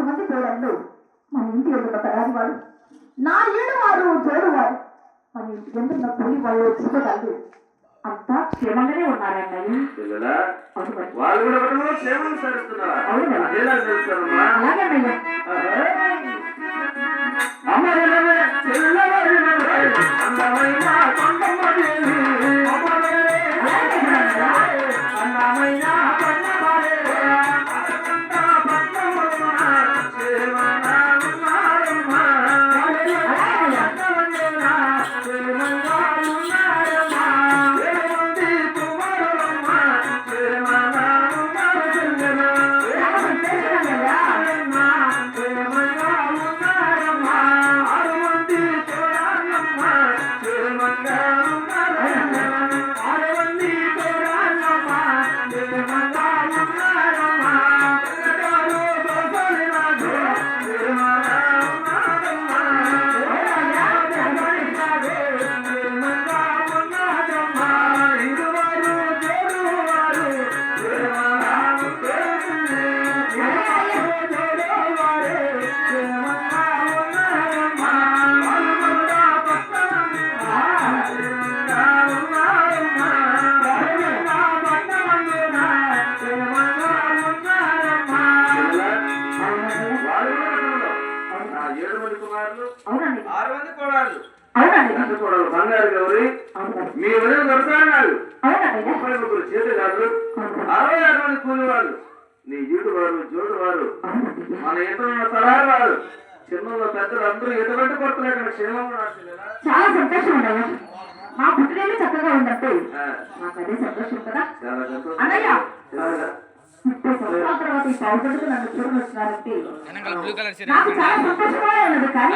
మంది తోడళ్ళు మన ఇంటి ఎందుకు తయారు వాడు, నా ఏడు వారు తోడు వారు, మన ఇంటి ఎందుకు పోయి వాళ్ళు చూడగలరు. అంతా క్షేమంగానే ఉన్నారన్నయ్య. వాళ్ళు కూడా క్షేమం సరిస్తున్నారు. అలాగేనయ్యా. బంగారు గౌరి మీ ఉదయం దొరకాడు 30 చేతుగాళ్ళు 66 మంది కూలి వాళ్ళు, నీ ఈడు వారు జోడు వారు, మన ఇంట్లో ఉన్న తరారు వారు, చిన్న పెద్దలు అందరూ ఎటువంటి కొట్టలేక క్షేమంగా. చాలా సంతోషం ఉండగా మా పుట్టిన చక్కగా ఉన్నట్టు నాకు అదే సంతోషం కదా. చాలా సంతోషం అన్నయ్య. 30 సంవత్సరాల తర్వాత ఈ పావుగంటకు నన్ను చూడని వచ్చినారంటే నాకు చాలా సంతోషంగా ఉన్నది. కానీ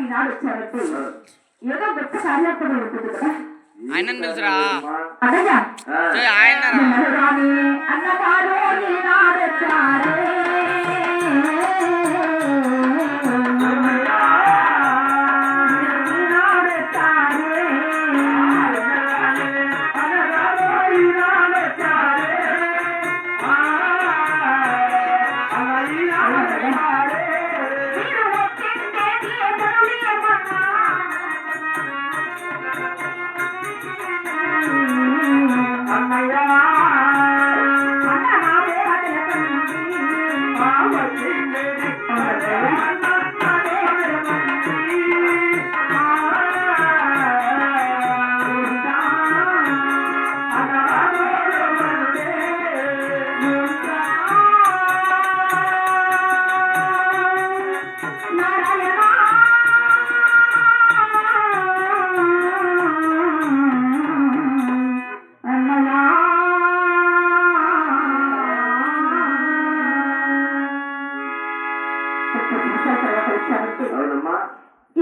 ఈనాడు వచ్చారంటే ఏదో గొప్ప కార్యాత్మ ఉంటుంది కదా. అన్నయ్య అన్నగారు ఈనాడు వచ్చారే.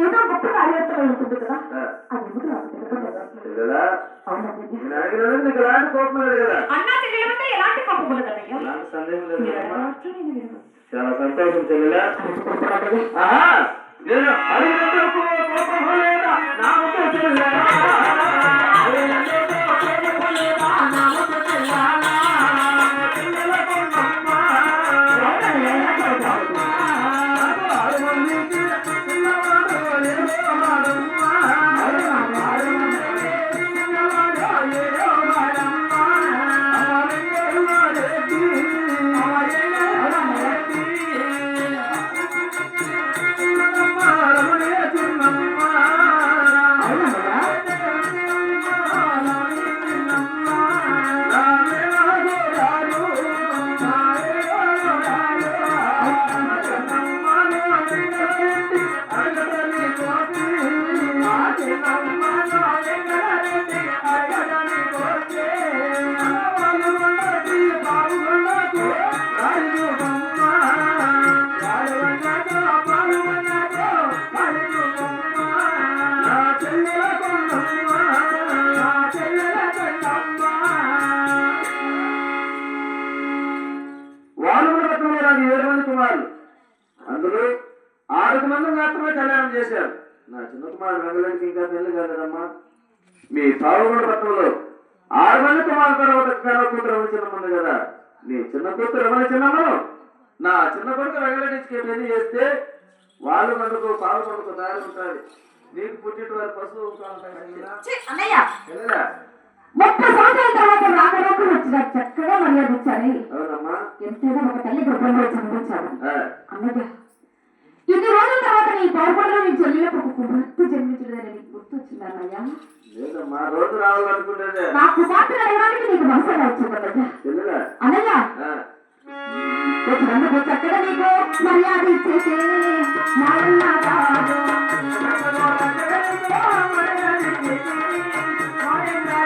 ఏదో గొప్ప కార్యాత్మ ఉంటుంది కదా. అది ఎందుకు నాకు అన్నా తెలియమంటే ఎలాంటి కోపం ఉండదన్నయ్య. చాలా సంతోషం చెల్లెలా. అందులో 6 మంది మాత్రమే కళ్యాణం చేశారు. నా చిన్న కుమారుడు రంగులకి ఇంకా పెళ్లి కాలేదమ్మా. మీ పావుగొండ పట్టణంలో 6 మంది కుమారు తర్వాత కూతురు చిన్నమ్మంది కదా. నీ చిన్న కూతురు ఎవరి చిన్నమ్మను నా చిన్న కొడుకు వెంకటేష్కి పెళ్లి చేస్తే వాళ్ళు పండుగ పాలు పండుగ దారి ఉంటుంది. నీకు పుట్టిన వారి పశువు అన్నయ్య 30 సంవత్సరాల తర్వాత రాగలోకి వచ్చిన చక్కగా మర్యాద ఇచ్చాను. అవునమ్మా, ఎంతైనా ఒక తల్లి గర్భంలో జన్మించాడు. అన్నయ్య ఇన్ని రోజుల తర్వాత నీ పౌర్ణంలో నీ చెల్లెలకు ఒక కుమార్తె జన్మించలేదని నీకు గుర్తొచ్చింది అన్నయ్య. లేదమ్మా, రోజు రావాలనుకుంటే నా కుమార్తె అడగడానికి నీకు మనసుగా వచ్చింది అన్నయ్య. వచ్చినందుకు చక్కగా నీకు మర్యాద ఇచ్చేసే కాదు